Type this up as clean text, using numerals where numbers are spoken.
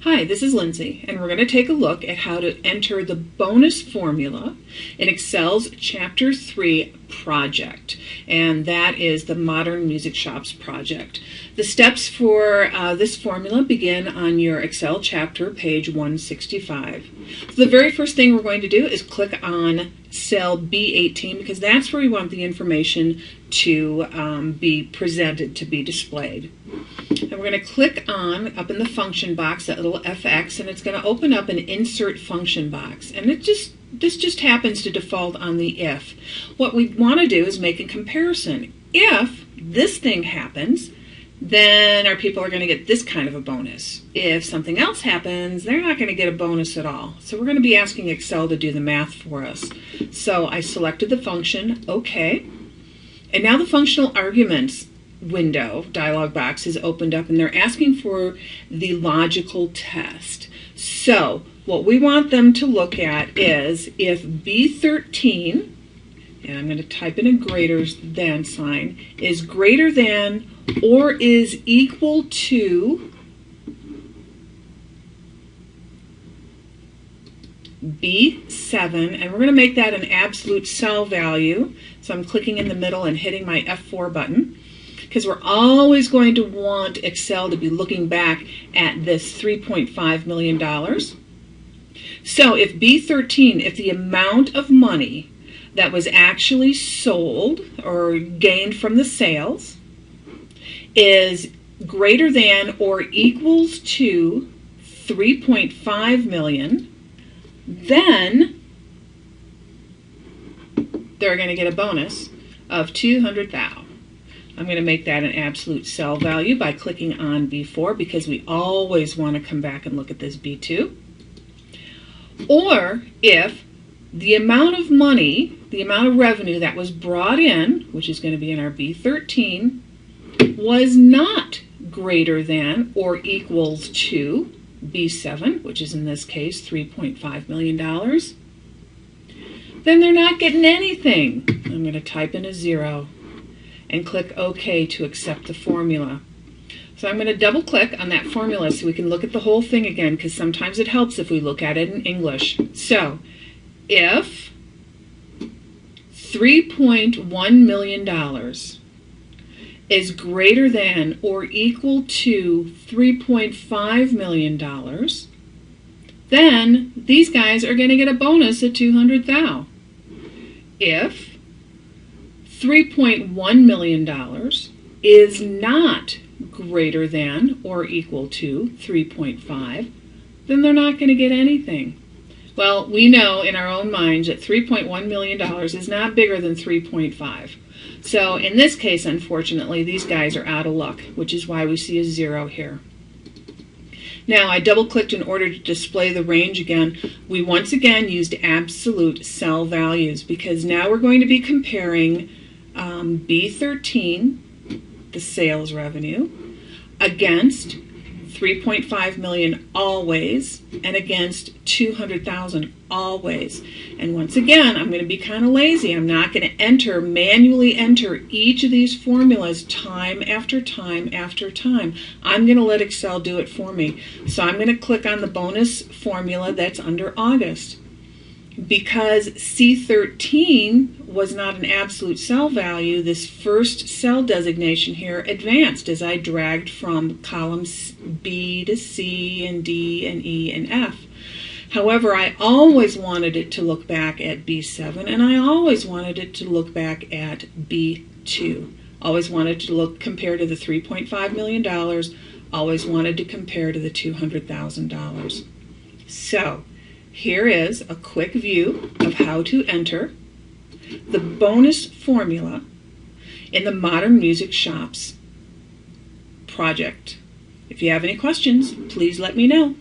Hi, this is Lindsay, and we're going to take a look at how to enter the bonus formula in Excel's Chapter 3 project, and that is the Modern Music Shops project. The steps for this formula begin on your Excel chapter, page 165. So the very first thing we're going to do is click on cell B18 because that's where we want the information to be presented, to be displayed. And we're going to click on, up in the function box, that little FX, and it's going to open up an insert function box. And this just happens to default on the if. What we want to do is make a comparison. If this thing happens, then our people are going to get this kind of a bonus. If something else happens, they're not going to get a bonus at all. So we're going to be asking Excel to do the math for us. So I selected the function, OK. And now the functional arguments window, dialog box, is opened up, and they're asking for the logical test. So what we want them to look at is if B13, and I'm going to type in a greater than sign, is greater than or is equal to B7, and we're going to make that an absolute cell value. So I'm clicking in the middle and hitting my F4 button, because we're always going to want Excel to be looking back at this $3.5 million. So if B13, if the amount of money that was actually sold or gained from the sales is greater than or equals to 3.5 million, then they're going to get a bonus of 200,000. I'm going to make that an absolute cell value by clicking on B4 because we always want to come back and look at this B2. Or if the amount of money, the amount of revenue that was brought in, which is going to be in our B13, was not greater than or equals to B7, which is in this case $3.5 million, then they're not getting anything. I'm going to type in a 0 and click OK to accept the formula. So I'm going to double click on that formula so we can look at the whole thing again, because sometimes it helps if we look at it in English. So if $3.1 million is greater than or equal to $3.5 million, then these guys are going to get a bonus of 200,000. If $3.1 million is not greater than or equal to 3.5, then they're not going to get anything. Well, we know in our own minds that $3.1 million is not bigger than 3.5. So in this case, unfortunately, these guys are out of luck, which is why we see a 0 here. Now, I double-clicked in order to display the range again. We once again used absolute cell values because now we're going to be comparing B13, the sales revenue, against 3.5 million always, and against 200,000 always. And once again, I'm going to be kind of lazy. I'm not going to manually enter each of these formulas time after time after time. I'm going to let Excel do it for me. So I'm going to click on the bonus formula that's under August. Because C13 was not an absolute cell value, this first cell designation here advanced as I dragged from columns B to C and D and E and F. However, I always wanted it to look back at B7, and I always wanted it to look back at B2. Always wanted to compare to the $3.5 million, always wanted to compare to the $200,000. So here is a quick view of how to enter the bonus formula in the Modern Music Shops project. If you have any questions, please let me know.